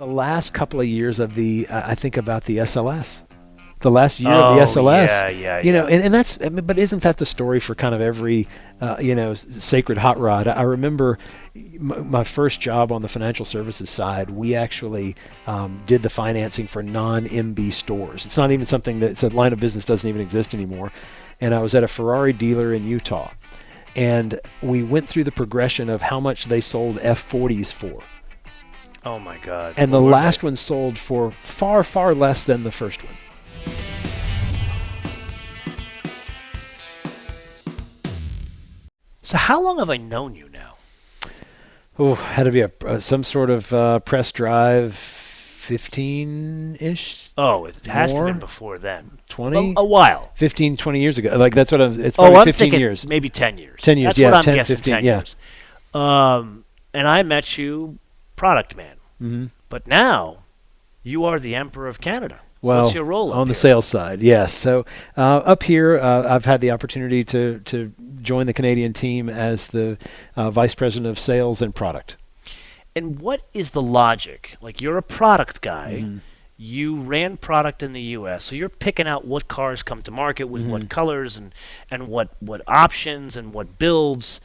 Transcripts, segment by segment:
The last couple of years of I think about the SLS. The last year of the SLS, and that's, but isn't that the story for kind of every, sacred hot rod? I remember my first job on the financial services side, we actually did the financing for non-MB stores. It's not even something it's a line of business doesn't even exist anymore. And I was at a Ferrari dealer in Utah, and we went through the progression of how much they sold F40s for. Oh my God. And the last one sold for far, far less than the first one. So how long have I known you now? Oh, had to be some sort of press drive, 15-ish? Oh, it has to have been before then. 20? A while. 15, 20 years ago. Like, that's what it's probably I'm 15 thinking years. Maybe 10 years. 10 years, that's yeah. What I'm 10, guessing, 15, 10 yeah. years. And I met you product man. Mm-hmm. But now, you are the Emperor of Canada. Well, what's your role on the sales side? Yes. So up here, I've had the opportunity to join the Canadian team as the vice president of sales and product. And what is the logic? Like, you're a product guy. Mm-hmm. You ran product in the U.S., so you're picking out what cars come to market with Mm-hmm. what colors and what options and what builds.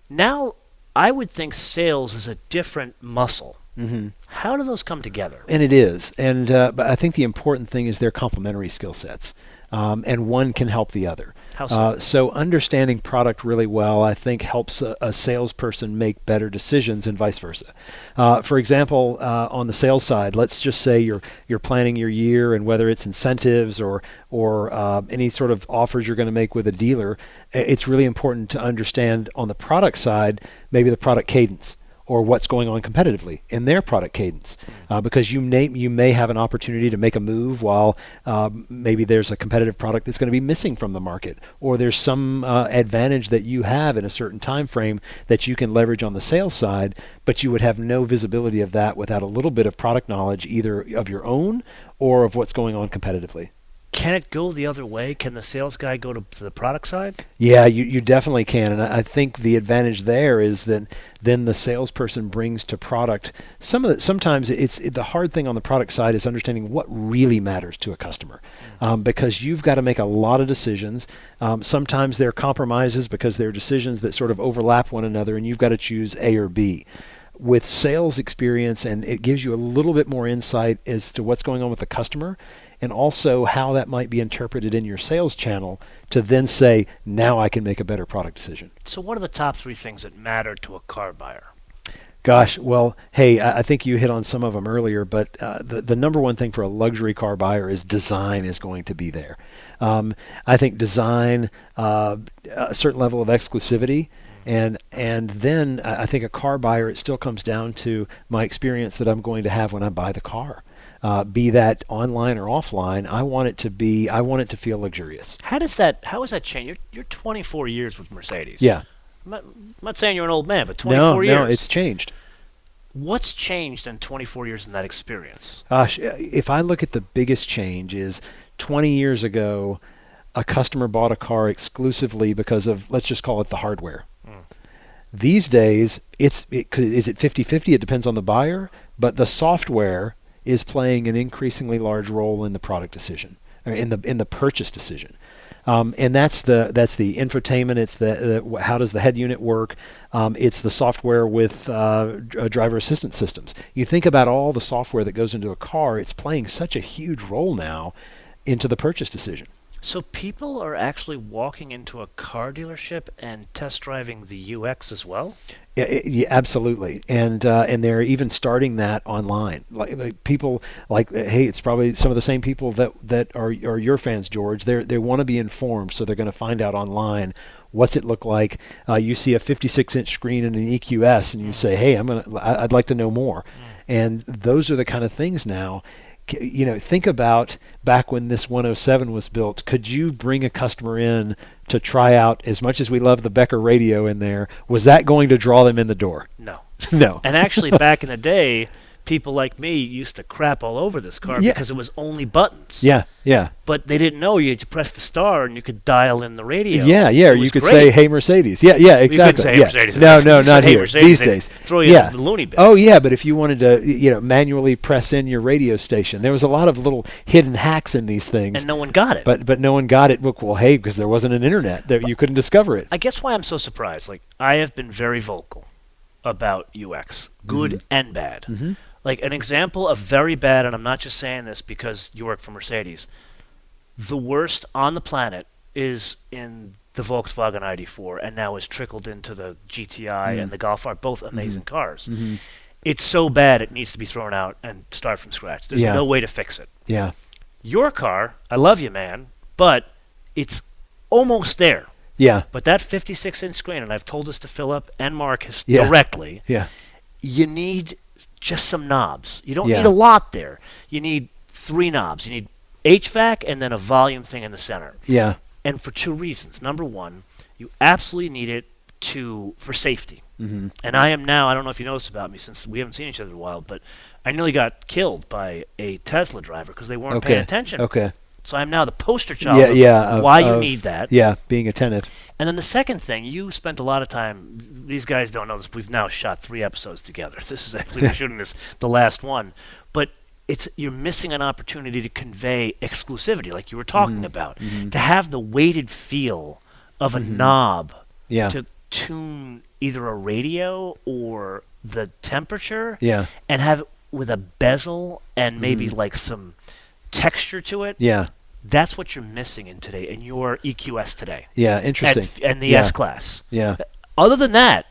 Now, I would think sales is a different muscle. Mm-hmm. How do those come together? And it is. And but I think the important thing is they're complementary skill sets. And one can help the other. How so? So understanding product really well, I think, helps a salesperson make better decisions and vice versa. For example, on the sales side, let's just say you're planning your year, and whether it's incentives or any sort of offers you're going to make with a dealer, it's really important to understand on the product side, maybe the product cadence, or what's going on competitively in their product cadence, because you may have an opportunity to make a move while maybe there's a competitive product that's going to be missing from the market, or there's some advantage that you have in a certain time frame that you can leverage on the sales side, but you would have no visibility of that without a little bit of product knowledge, either of your own or of what's going on competitively. Can it go the other way? Can the sales guy go to the product side? Yeah, you definitely can. And I think the advantage there is that then the salesperson brings to product sometimes it's the hard thing on the product side is understanding what really matters to a customer, because you've got to make a lot of decisions. Sometimes they're compromises because they're decisions that sort of overlap one another, and you've got to choose A or B. With sales experience, and it gives you a little bit more insight as to what's going on with the customer, and also how that might be interpreted in your sales channel to then say, now I can make a better product decision. So what are the top 3 things that matter to a car buyer? Gosh, well, hey, I think you hit on some of them earlier, but the number one thing for a luxury car buyer is design is going to be there. I think design, a certain level of exclusivity, and then I think a car buyer, it still comes down to my experience that I'm going to have when I buy the car. Be that online or offline, I want it to feel luxurious. How has that changed? You're 24 years with Mercedes. Yeah. I'm not saying you're an old man, but 24 years. No, it's changed. What's changed in 24 years in that experience? Gosh, if I look at the biggest change is 20 years ago, a customer bought a car exclusively because of, let's just call it the hardware. These days, is it 50-50? It depends on the buyer, but the software is playing an increasingly large role in the product decision, or in the purchase decision, and that's the infotainment. It's the how does the head unit work? It's the software with driver assistance systems. You think about all the software that goes into a car; it's playing such a huge role now into the purchase decision. So people are actually walking into a car dealership and test driving the UX as well? Yeah, absolutely, and they're even starting that online. Like people, hey, it's probably some of the same people that are your fans, George. They want to be informed, so they're going to find out online. What's it look like? You see a 56-inch screen in an EQS, and you say, hey, I'd like to know more. And those are the kind of things now. Think about back when this 107 was built. Could you bring a customer in to try out, as much as we love the Becker radio in there, was that going to draw them in the door? No. No. And actually, back in the day, people like me used to crap all over this car Yeah. because it was only buttons. Yeah, yeah. But they didn't know you had to press the star and you could dial in the radio. Yeah, yeah. It Or you was could great. say, "Hey, Mercedes." Yeah, yeah, exactly. You couldn't say, yeah. "Hey, Mercedes." No, If no, you said, not "Hey, here. Mercedes," These they'd days. throw you Yeah. in the loony bin. Oh, yeah. But if you wanted to, manually press in your radio station, there was a lot of little hidden hacks in these things. And no one got it. But no one got it. Well, hey, because there wasn't an internet, there you couldn't discover it. I guess why I'm so surprised, like, I have been very vocal about UX, good and bad. Mm-hmm. Like, an example of very bad, and I'm not just saying this because you work for Mercedes, the worst on the planet is in the Volkswagen ID4 and now is trickled into the GTI and the Golf R, both amazing cars. Mm-hmm. It's so bad it needs to be thrown out and start from scratch. There's Yeah. no way to fix it. Yeah. Your car, I love you, man, but it's almost there. Yeah. But that 56-inch screen, and I've told this to Philip and Marcus Yeah. directly, Yeah. you need just some knobs. You don't Yeah. need a lot there. You need 3 knobs. You need HVAC and then a volume thing in the center. Yeah. And for 2 reasons. Number one, you absolutely need it for safety. Mm-hmm. And I am now, I don't know if you know this about me since we haven't seen each other in a while, but I nearly got killed by a Tesla driver because they weren't paying attention. Okay. So I'm now the poster child Yeah. of why you need that. Yeah. Being attentive. And then the second thing, you spent a lot of time, these guys don't know this, we've now shot 3 episodes together. This is actually, we're shooting this, the last one. But you're missing an opportunity to convey exclusivity, like you were talking about. Mm-hmm. To have the weighted feel of a knob Yeah. to tune either a radio or the temperature Yeah. and have it with a bezel and maybe like some texture to it. Yeah. That's what you're missing in today, in your EQS today. Yeah. Interesting. And the Yeah. S-Class. Yeah. Other than that,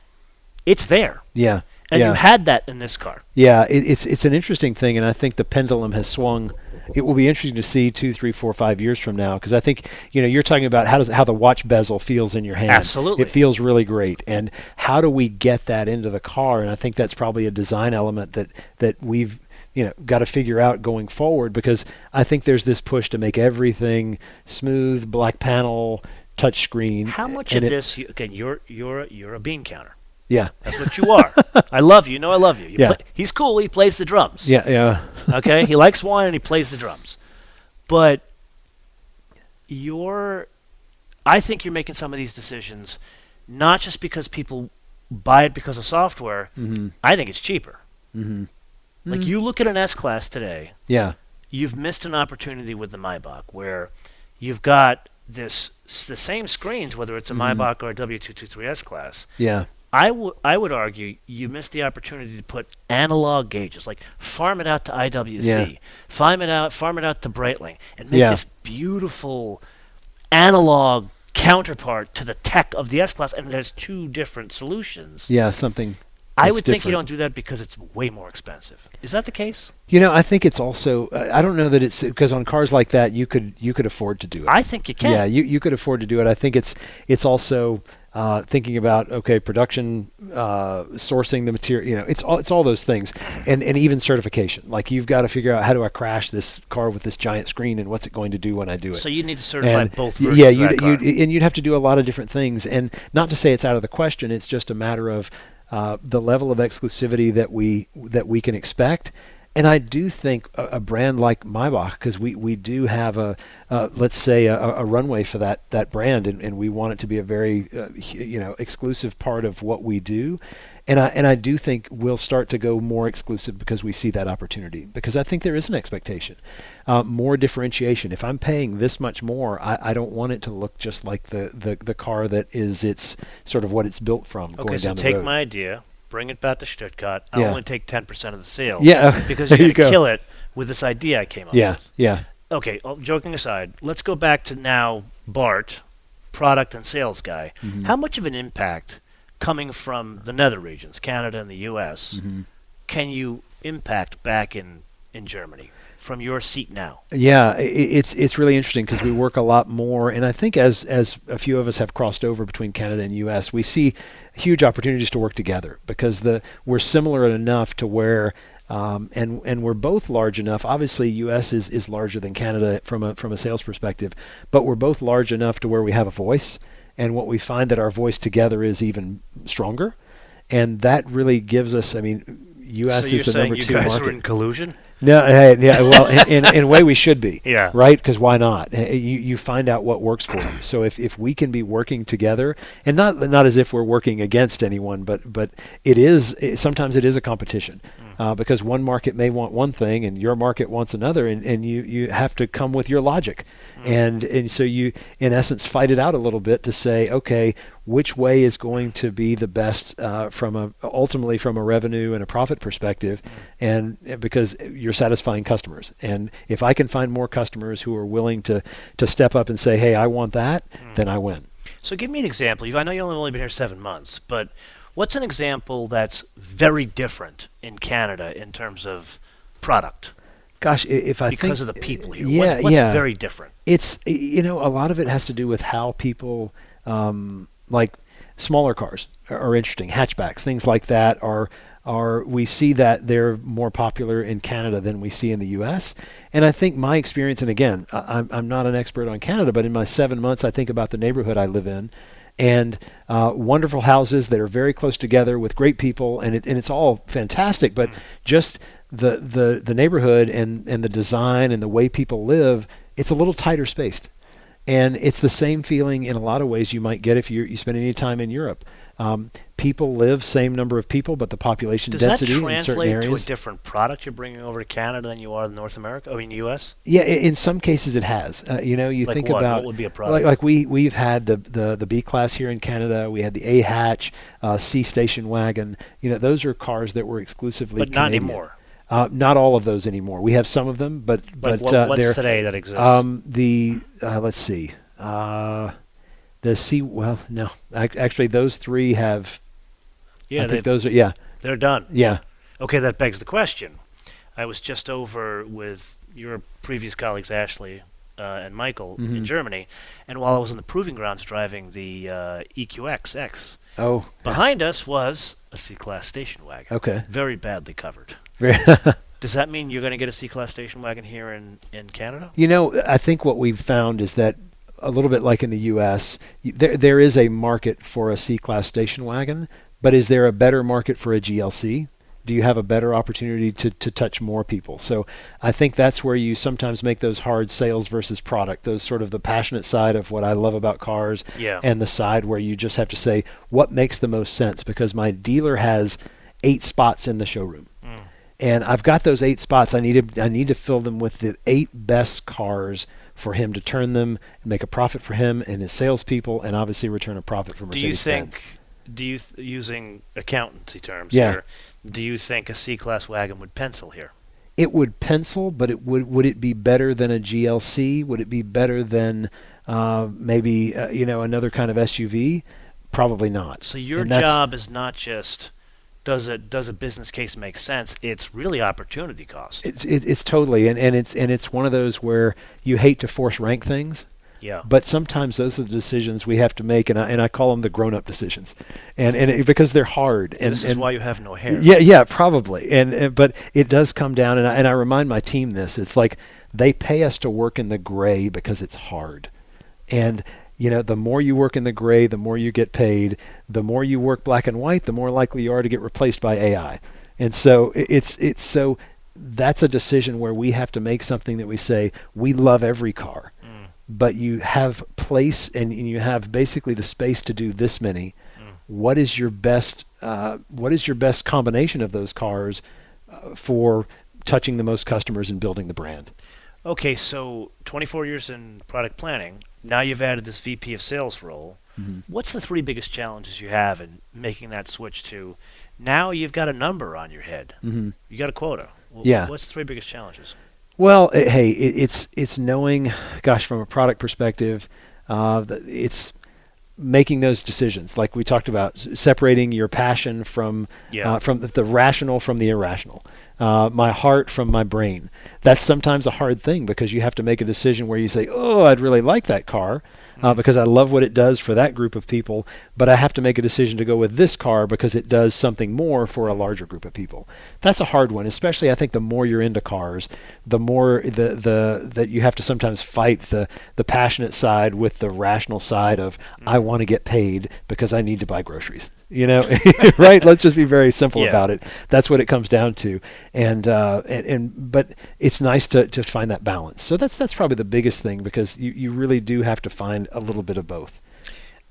it's there. Yeah. And yeah. you had that in this car. Yeah, it's an interesting thing, and I think the pendulum has swung. It will be interesting to see 2, 3, 4, 5 years from now, because I think you're talking about how the watch bezel feels in your hand. Absolutely. It feels really great, and how do we get that into the car? And I think that's probably a design element that we've got to figure out going forward, because I think there's this push to make everything smooth, black panel, touch screen. How much and of this? Again, you're a bean counter. Yeah. That's what you are. I love you. I love you. Yeah. He's cool. He plays the drums. Yeah. Yeah. Okay. He likes wine and he plays the drums. But I think you're making some of these decisions not just because people buy it because of software. Mm-hmm. I think it's cheaper. Mm-hmm. Like, you look at an S-Class today. Yeah. You've missed an opportunity with the Maybach where you've got the same screens, whether it's a Maybach or a W223 S-Class. Yeah. I would argue you missed the opportunity to put analog gauges, like farm it out to IWC, Yeah. farm it out to Breitling, and make Yeah. this beautiful analog counterpart to the tech of the S-Class, and it has 2 different solutions. Yeah. Something. I that's would think you different. don't do that because it's way more expensive. Is that the case? I think it's also. I don't know that it's because on cars like that you could afford to do it. I think you can. Yeah, you could afford to do it. I think it's also thinking about production, sourcing the material. It's all those things, and even certification. Like, you've got to figure out, how do I crash this car with this giant screen, and what's it going to do when I do it? So you need to certify both versions Yeah, of that car. you'd have to do a lot of different things, and not to say it's out of the question. It's just a matter of the level of exclusivity that we can expect. And I do think a brand like Maybach, because we do have let's say a runway for that brand, and we want it to be a very exclusive part of what we do. And I do think we'll start to go more exclusive because we see that opportunity. Because I think there is an expectation, more differentiation. If I'm paying this much more, I don't want it to look just like the car that is it's sort of what it's built from. Okay, going so down the take road. my idea, bring it back to Stuttgart. I'll Yeah. only take 10% of the sales. Yeah, because there you're you going to go. kill it with this idea I came up Yeah, with. yeah, Okay, joking aside, let's go back to now Bart, product and sales guy. Mm-hmm. How much of an impact coming from the nether regions, Canada and the U.S., Mm-hmm. can you impact back in Germany from your seat now? Yeah, it's really interesting because we work a lot more, and I think as a few of us have crossed over between Canada and U.S., we see huge opportunities to work together because we're similar enough to where, and we're both large enough. Obviously, U.S. is larger than Canada from a sales perspective, but we're both large enough to where we have a voice, and what we find that our voice together is even stronger, and that really gives us. I mean, U.S. So you're is the saying number you 2 guys market. are in collusion? No, hey, yeah, well, in a way we should be, Yeah. right? Because why not? You find out what works for you. So if we can be working together, and not as if we're working against anyone, but sometimes it is a competition, because one market may want one thing and your market wants another, and you have to come with your logic, and so you in essence fight it out a little bit to say, okay, which way is going to be the best ultimately from a revenue and a profit perspective, and because you're satisfying customers. And if I can find more customers who are willing to step up and say, hey, I want that, then I win. So give me an example. I know you've only been here 7 months, but what's an example that's very different in Canada in terms of product? Gosh, if I Because think, of the people here. yeah, What's yeah, very different? it's a lot of it has to do with how people like smaller cars are interesting, hatchbacks, things like that are we see that they're more popular in Canada than we see in the U.S. And I think my experience, and again, I'm not an expert on Canada, but in my 7 months, I think about the neighborhood I live in, and wonderful houses that are very close together with great people, and it's all fantastic. But just the neighborhood and the design and the way people live, it's a little tighter spaced. And it's the same feeling in a lot of ways you might get if you spend any time in Europe. People live, same number of people, but the population density in certain areas. Does that translate to a different product you're bringing over to Canada than you are in North America? I mean, U.S.? Yeah, in some cases it has. You Like think what? about What would be a product? like we've had the B class here in Canada. We had the A hatch, C station wagon. Those are cars that were exclusively But not Canadian. anymore. Not all of those anymore. We have some of them, but Like they're what's today that exists? let's see. The C. Well, no. Actually, those 3 have. Yeah, I think those are. Yeah. they're done. Yeah. Okay, that begs the question. I was just over with your previous colleagues, Ashley and Michael, in Germany, and while I was in the proving grounds driving the EQXX, Oh. behind us was a C-Class station wagon. Okay. Very badly covered. Does that mean you're going to get a C-Class station wagon here in Canada? I think what we've found is that a little bit like in the U.S., there is a market for a C-Class station wagon, but is there a better market for a GLC? Do you have a better opportunity to touch more people? So I think that's where you sometimes make those hard sales versus product, those sort of the passionate side of what I love about cars, and the side where you just have to say, what makes the most sense? Because my dealer has 8 spots in the showroom. And I've got those 8 spots. I need to fill them with the 8 best cars for him to turn them and make a profit for him and his salespeople, and obviously return a profit for Mercedes-Benz. Using accountancy terms Yeah. here, do you think a C-Class wagon would pencil here? It would pencil, but would it be better than a GLC? Would it be better than maybe another kind of SUV? Probably not. So your job is not just does a business case make sense? It's really opportunity cost. It's totally, and it's one of those where you hate to force rank things. Yeah. But sometimes those are the decisions we have to make, and I call them the grown-up decisions, because they're hard. And this is why you have no hair. Yeah, probably. But it does come down, and I remind my team this. It's like they pay us to work in the gray because it's hard, and the more you work in the gray, the more you get paid. The more you work black and white, the more likely you are to get replaced by AI. And so so that's a decision where we have to make something that we say we love every car. But you have place and you have basically the space to do this many. What is your best combination of those cars for touching the most customers and building the brand? Okay, so 24 years in product planning. Now you've added this VP of sales role. What's the 3 biggest challenges you have in making that switch to now you've got a number on your head? You got a quota. What's the 3 biggest challenges? Well, it's knowing, gosh, from a product perspective, it's making those decisions, like we talked about, separating your passion from the rational from the irrational, my heart from my brain. That's sometimes a hard thing because you have to make a decision where you say, oh, I'd really like that car because I love what it does for that group of people, but I have to make a decision to go with this car because it does something more for a larger group of people. That's a hard one, especially I think the more you're into cars, the more that you have to sometimes fight the passionate side with the rational side of I want to get paid because I need to buy groceries. Right? Let's just be very simple Yeah. about it. That's what it comes down to. And but it's nice to find that balance. So that's probably the biggest thing, because you really do have to find a little bit of both.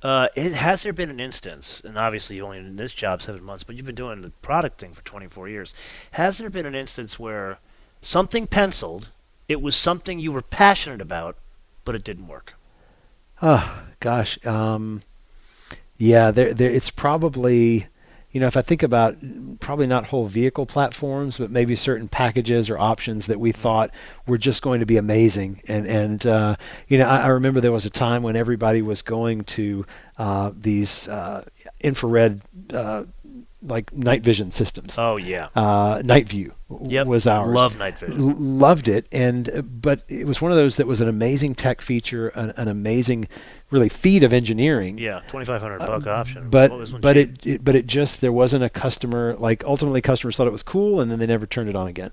Has there been an instance, and obviously you've only been in this job 7 months, but you've been doing the product thing for 24 years. Has there been an instance where something penciled, it was something you were passionate about, but it didn't work? Oh gosh, yeah. There. It's probably, if I think about, probably not whole vehicle platforms, but maybe certain packages or options that we thought were just going to be amazing. I remember there was a time when everybody was going to these infrared like night vision systems. Oh yeah. Night View Yep. was ours. Love night vision. Loved it, but it was one of those that was an amazing tech feature, an amazing, really feat of engineering. Yeah, $2,500 option. But What was one but cheap? it just, there wasn't a customer, like, ultimately customers thought it was cool, and then they never turned it on again,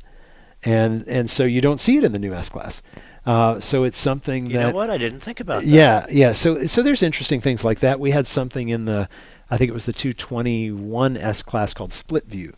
and so you don't see it in the new S Class. So it's something You that, know what? I didn't think about that. yeah. So there's interesting things like that. We had something in I think it was the 221 S Class called Split View.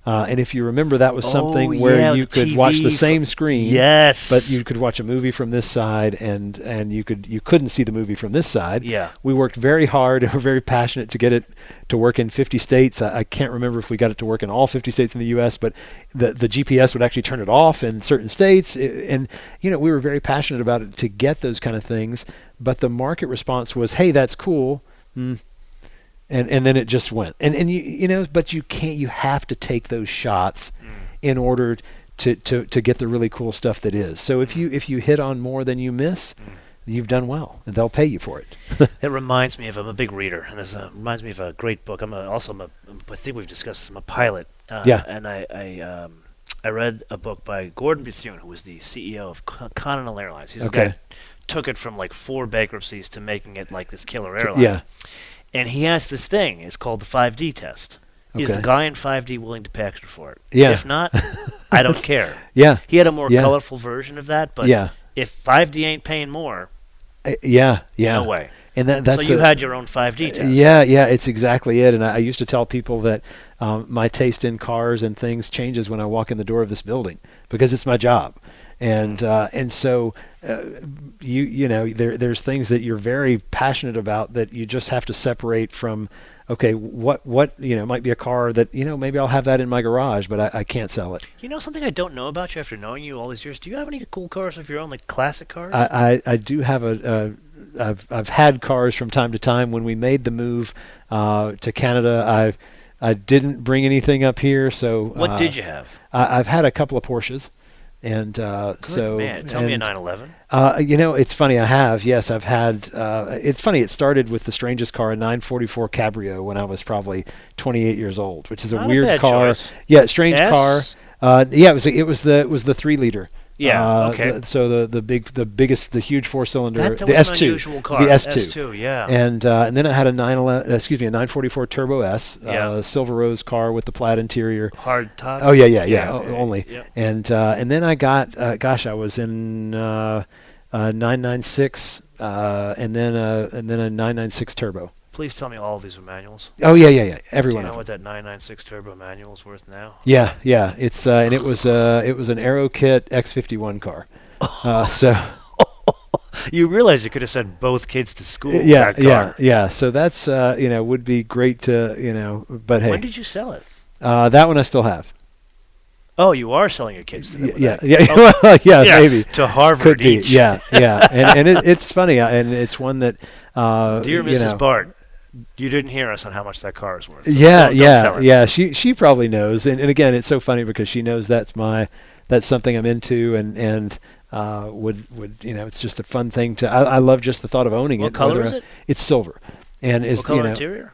And if you remember, that was something Oh, where yeah, you the could watch the TV same screen. Yes. But you could watch a movie from this side, and you couldn't see the movie from this side. Yeah. We worked very hard and were very passionate to get it to work in 50 states. I can't remember if we got it to work in all 50 states in the U.S., but the GPS would actually turn it off in certain states. We were very passionate about it to get those kind of things. But the market response was, "Hey, that's cool." And then it just went. But you can't. You have to take those shots in order to get the really cool stuff that is. So if you hit on more than you miss, you've done well, and they'll pay you for it. It reminds me of, I'm a big reader, and this reminds me of a great book. I think we've discussed this, I'm a pilot. Yeah. And I read a book by Gordon Bethune, who was the CEO of Continental Airlines. He's the guy Okay. who took it from like 4 bankruptcies to making it like this killer airline. Yeah. And he has this thing, it's called the 5D test. Is Okay. the guy in 5D willing to pay extra for it? Yeah. If not, I don't care. Yeah. He had a more Yeah. colorful version of that, but Yeah. if 5D ain't paying more, Yeah. no way. And that's so you had your own 5D test. Yeah, it's exactly it. And I used to tell people that my taste in cars and things changes when I walk in the door of this building, because it's my job. And so there's things that you're very passionate about that you just have to separate from. Okay, what might be a car that maybe I'll have that in my garage, but I can't sell it. You know something I don't know about you after knowing you all these years? Do you have any cool cars of your own, like classic cars? I do have I've had cars from time to time. When we made the move to Canada, I didn't bring anything up here. So what did you have? I've had a couple of Porsches. And Good man. Tell me a 911. It's funny. I've had. It's funny. It started with the strangest car, a 944 Cabrio, when I was probably 28 years old, which is a Not a weird bad car. choice. Yeah, strange S? car. It was the 3-liter. Yeah, okay. So the biggest, the huge 4-cylinder, That the was S2, an unusual car. the S2. S2, yeah. And then I had a 944 Turbo S, Yeah. Silver Rose car with the plaid interior. Hard top. Oh yeah. Okay. Only. Yep. And then I got, I was in 996, and then a 996 Turbo. Please tell me all of these are manuals. Oh yeah. Every Do you one know of what them. that 996 turbo manual is worth now? Yeah. It's and it was an Aero Kit X51 car. So. You realize you could have sent both kids to school. with Yeah, that car. yeah. So that's would be great to But hey, When did you sell it? that one I still have. Oh, you are selling your kids to them. with Yeah, that. yeah, Oh, well, yeah, yeah, maybe to Harvard could be. each. Yeah, and it's funny, and it's one that. Dear Mrs. Bart, you didn't hear us on how much that car is worth. So don't sell it. Yeah. She probably knows, and again, it's so funny because she knows that's something I'm into, and would it's just a fun thing to. I love just the thought of owning it. What color is it? It's silver, and it's What color interior?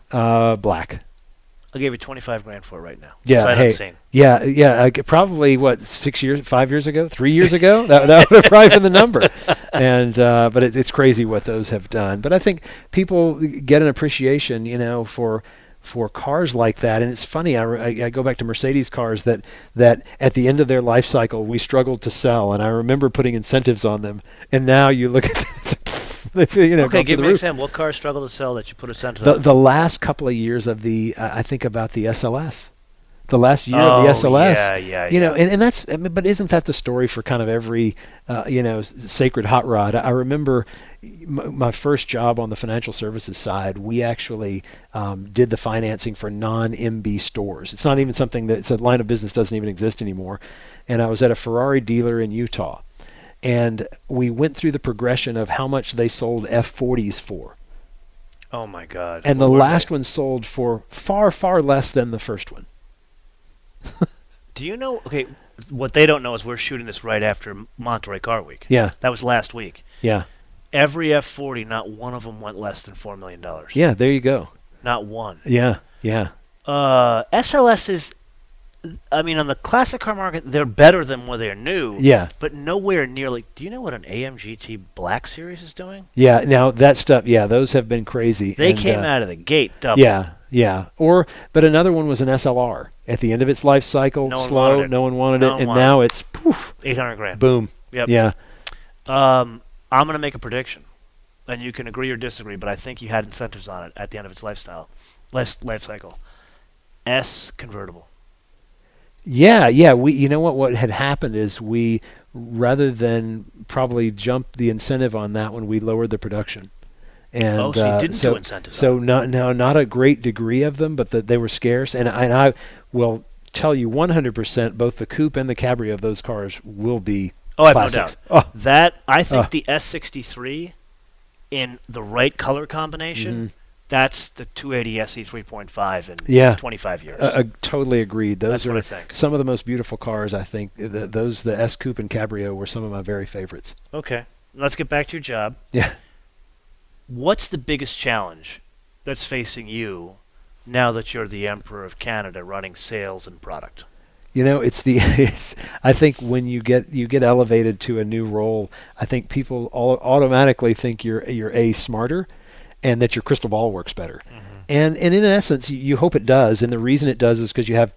Black. I'll give you $25,000 for it right now. Yeah, Sight hey, unseen. yeah. Probably 5 years ago, 3 years ago. that would have probably been the number. And but it's crazy what those have done. But I think people get an appreciation, for cars like that. And it's funny. I go back to Mercedes cars that at the end of their life cycle we struggled to sell, and I remember putting incentives on them. And now you look at it, They Okay, go through give the me an roof. example. What cars struggle to sell that you put a sensor The on? the last couple of years of I think about the SLS. The last year of the Oh, SLS, yeah. and that's, I mean, but isn't that the story for kind of every, sacred hot rod? I remember my first job on the financial services side, we actually did the financing for non-MB stores. It's not even something it's a line of business doesn't even exist anymore. And I was at a Ferrari dealer in Utah, and we went through the progression of how much they sold F40s for. Oh my God. And What the were last they? one sold for far, far less than the first one. Do you know? Okay, what they don't know is we're shooting this right after Monterey Car Week. Yeah, That was last week. yeah. Every F40, not one of them went less than $4 million. Yeah, there you go. Not one. Yeah, yeah. SLS is, I mean, on the classic car market, they're better than when they're new. Yeah. But nowhere nearly. Do you know what an AMGT Black Series is doing? Yeah, now that stuff, yeah, those have been crazy. They and, came out of the gate double. Yeah, yeah. But another one was an SLR. At the end of its life cycle, No one slow, wanted it. no one wanted No it, one and wanted now it's poof, 800 grand. boom. Yep. Yeah. I'm going to make a prediction, and you can agree or disagree, but I think you had incentives on it at the end of its life cycle. S convertible. Yeah, yeah. You know what had happened is we, rather than probably jump the incentive on that one, we lowered the production. And So you didn't do incentives So on not a great degree of them, but they were scarce. And I will tell you 100%, both the coupe and the cabrio of those cars will be Oh, I have no classics. doubt. Oh, That I think Oh. the S63 in the right color combination, Mhm. that's the 280 SE 3.5 in Yeah. 25 years. Totally agreed. Those That's are what I think. some of the most beautiful cars. I think the S coupe and cabrio were some of my very favorites. Okay, let's get back to your job. Yeah. What's the biggest challenge that's facing you now that you're the Emperor of Canada running sales and product? It's I think when you get elevated to a new role, I think people automatically think you're smarter, and that your crystal ball works better. Mm-hmm. And in essence, you hope it does, and the reason it does is because you have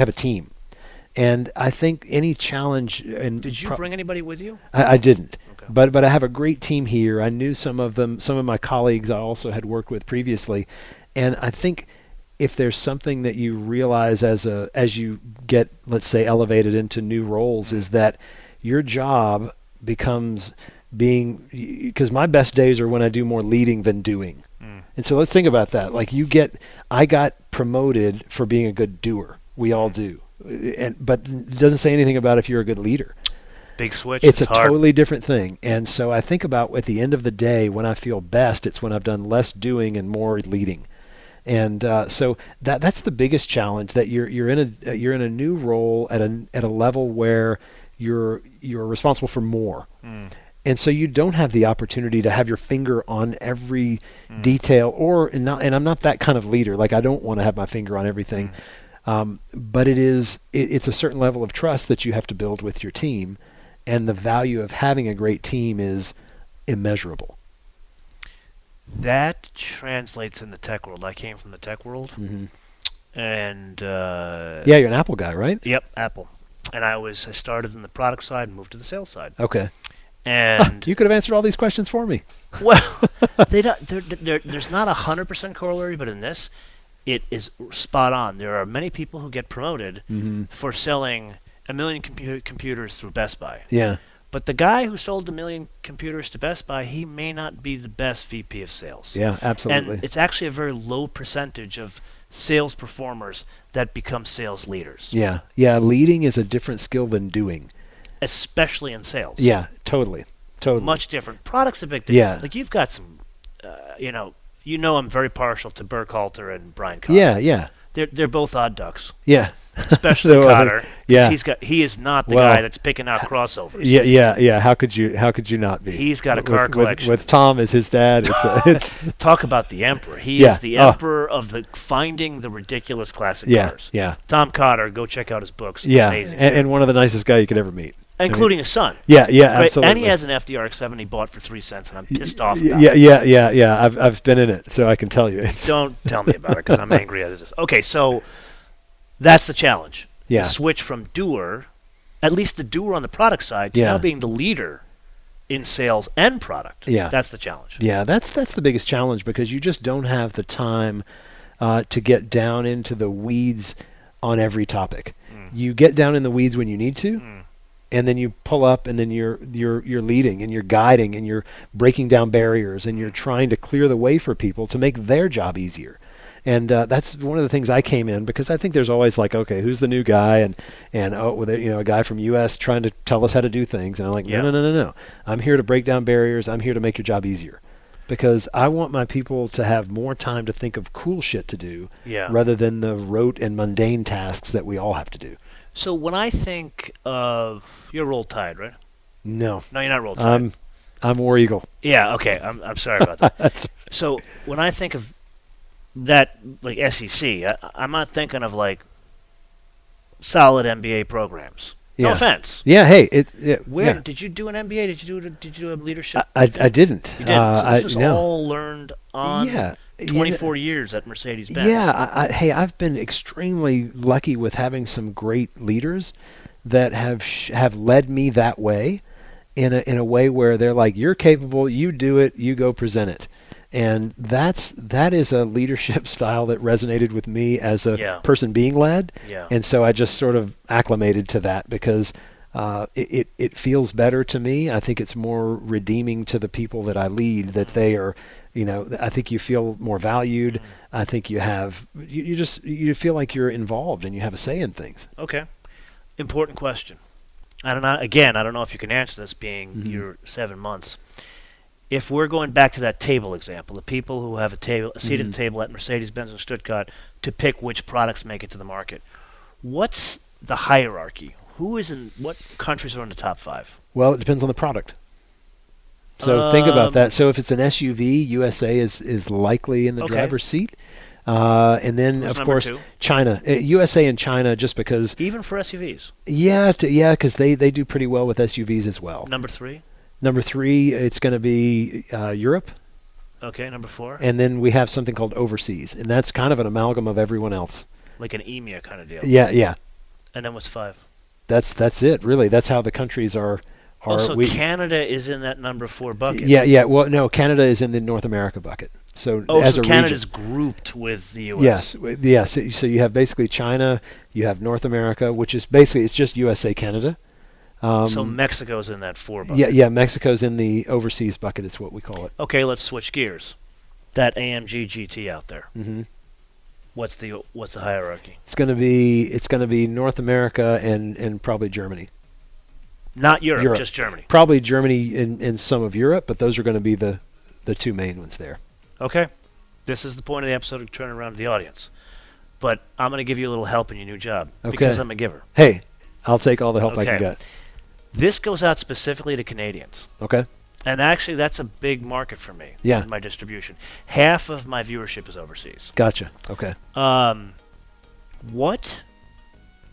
a team. And I think any challenge, and Did you bring anybody with you? I didn't. Okay. But I have a great team here. I knew some of them, some of my colleagues I also had worked with previously, and I think if there's something that you realize as you get, let's say, elevated into new roles, is that your job becomes because my best days are when I do more leading than doing. And so let's think about that. Like I got promoted for being a good doer. We all do. But it doesn't say anything about if you're a good leader. Big switch. It's a hard. totally different thing. And so I think about at the end of the day, when I feel best, it's when I've done less doing and more leading. And so that's the biggest challenge, that you're in a new role at a level where you're responsible for more. And so you don't have the opportunity to have your finger on every detail, and I'm not that kind of leader. Like, I don't want to have my finger on everything. But it's a certain level of trust that you have to build with your team, and the value of having a great team is immeasurable. That translates in the tech world. I came from the tech world, Mm-hmm. and Yeah, you're an Apple guy, right? Yep, Apple. And I started in the product side, and moved to the sales side. Okay. And You could have answered all these questions for me. well, there's not 100% corollary, but in this, it is spot on. There are many people who get promoted for selling 1 million computers through Best Buy. Yeah. But the guy who sold 1 million computers to Best Buy, he may not be the best VP of sales. Yeah, absolutely. And it's actually a very low percentage of sales performers that become sales leaders. Yeah. Yeah, leading is a different skill than doing. Especially in sales. Yeah, totally. Much different. Product's a big thing. Yeah. Like, you've got some, I'm very partial to Burkhalter and Brian Cotter. Yeah, yeah. They're both odd ducks. Yeah. Especially So, Cotter. 'Cause yeah. He is not the Well, guy that's picking out crossovers. Yeah. How could you not be? He's got a car collection. With Tom as his dad. It's Talk about the emperor. He Yeah. is the Oh. emperor of finding the ridiculous classic yeah, cars. yeah. Tom Cotter, go check out his books. Yeah. Amazing. And one of the nicest guy you could ever meet. Including his son. Yeah, Right? absolutely. And he has an FDRX7 he bought for 3 cents, and I'm pissed off about Yeah, it. yeah. I've been in it, so I can tell you. Don't tell me about it, because I'm angry at this. Okay, so that's the challenge. Yeah. The switch from doer, at least the doer on the product side, to Yeah. now being the leader in sales and product. Yeah. That's the challenge. Yeah, that's the biggest challenge, because you just don't have the time to get down into the weeds on every topic. You get down in the weeds when you need to, and then you pull up, and then you're leading, and you're guiding, and you're breaking down barriers, and you're trying to clear the way for people to make their job easier. And that's one of the things I came in, because I think there's always like, okay, who's the new guy, and a guy from U.S. trying to tell us how to do things, and I'm like, no. I'm here to break down barriers. I'm here to make your job easier, because I want my people to have more time to think of cool shit to do, rather than the rote and mundane tasks that we all have to do. So when I think of, you're Roll Tide, right? No, you're not Roll Tide. I'm War Eagle. Yeah, okay. I'm sorry about that. So when I think of that, like SEC, I'm not thinking of like solid MBA programs. No offense. Yeah. Hey, Where did you do an MBA? Did you do a leadership? I didn't. You didn't. So this was all learned on 24 years at Mercedes-Benz. Yeah. Hey, I've been extremely lucky with having some great leaders that have led me that way, in a way where they're like, you're capable, you do it, you go present it. And that is a leadership style that resonated with me as a person being led. Yeah. And so I just sort of acclimated to that, because it feels better to me. I think it's more redeeming to the people that I lead, that they are, I think you feel more valued. I think you feel like you're involved and you have a say in things. Okay. Important question. I don't know if you can answer this, being your 7 months. If we're going back to that table example, the people who have a seat at the table at Mercedes-Benz in Stuttgart to pick which products make it to the market, what's the hierarchy? What countries are in the top 5? Well, it depends on the product. So think about that. So if it's an SUV, USA is likely in the driver's seat. And then, of course, 2? China. USA and China, just because... Even for SUVs? Yeah, because they do pretty well with SUVs as well. Number 3? Number 3, it's going to be Europe. Okay, number 4? And then we have something called overseas, and that's kind of an amalgam of everyone else. Like an EMEA kind of deal? Yeah. And then what's 5? That's it, really. That's how the countries are. So Canada is in that number 4 bucket? Yeah. Well, no, Canada is in the North America bucket. So as a Canada's region, grouped with the U.S. Yes. So you have basically China, you have North America, which is basically, it's just USA, Canada. So Mexico's in that 4 bucket. Yeah, Mexico's in the overseas bucket is what we call it. Okay, let's switch gears. That AMG GT out there. Mm-hmm. What's the hierarchy? It's going to be North America and probably Germany. Not Europe, just Germany. Probably Germany and some of Europe, but those are going to be the 2 main ones there. Okay. This is the point of the episode to turn around to the audience. But I'm going to give you a little help in your new job. Okay. Because I'm a giver. Hey, I'll take all the help I can get. This goes out specifically to Canadians. Okay. And actually, that's a big market for me in my distribution. Half of my viewership is overseas. Gotcha. Okay. What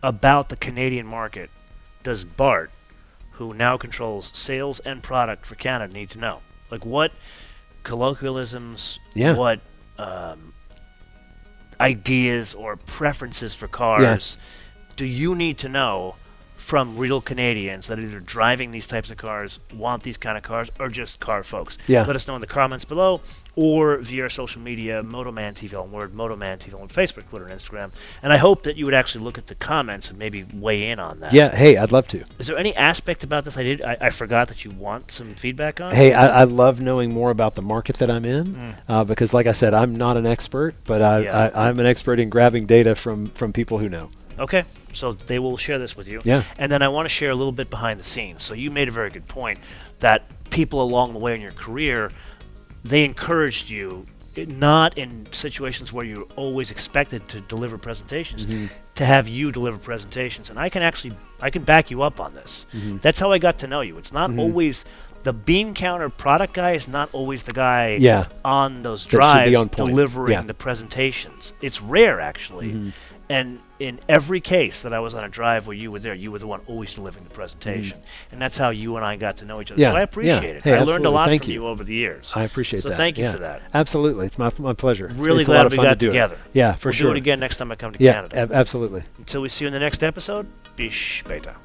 about the Canadian market does Bart, who now controls sales and product for Canada, need to know? Like, what colloquialisms, what ideas or preferences for cars do you need to know from real Canadians that are either driving these types of cars, want these kind of cars, or just car folks? Yeah. Let us know in the comments below, or via our social media, MotoManTV on Word, MotoManTV on Facebook, Twitter, and Instagram. And I hope that you would actually look at the comments and maybe weigh in on that. Yeah, hey, I'd love to. Is there any aspect about this I forgot that you want some feedback on? Hey, I love knowing more about the market that I'm in, because like I said, I'm not an expert, but I'm an expert in grabbing data from people who know. Okay, so they will share this with you. Yeah. And then I want to share a little bit behind the scenes. So you made a very good point that people along the way in your career, they encouraged you, not in situations where you're always expected to deliver presentations, to have you deliver presentations. And I can back you up on this. That's how I got to know you. It's not always... The beam counter product guy is not always the guy on those drives delivering the presentations. It's rare, actually. And in every case that I was on a drive where you were there, you were the one always delivering the presentation. And that's how you and I got to know each other. So I appreciate it. Hey, I learned a lot from you over the years. I appreciate that. So thank you for that. Absolutely. It's my pleasure. Really it's glad we got together. Yeah, for sure. We'll do it again next time I come to Canada. Yeah, absolutely. Until we see you in the next episode, bis später.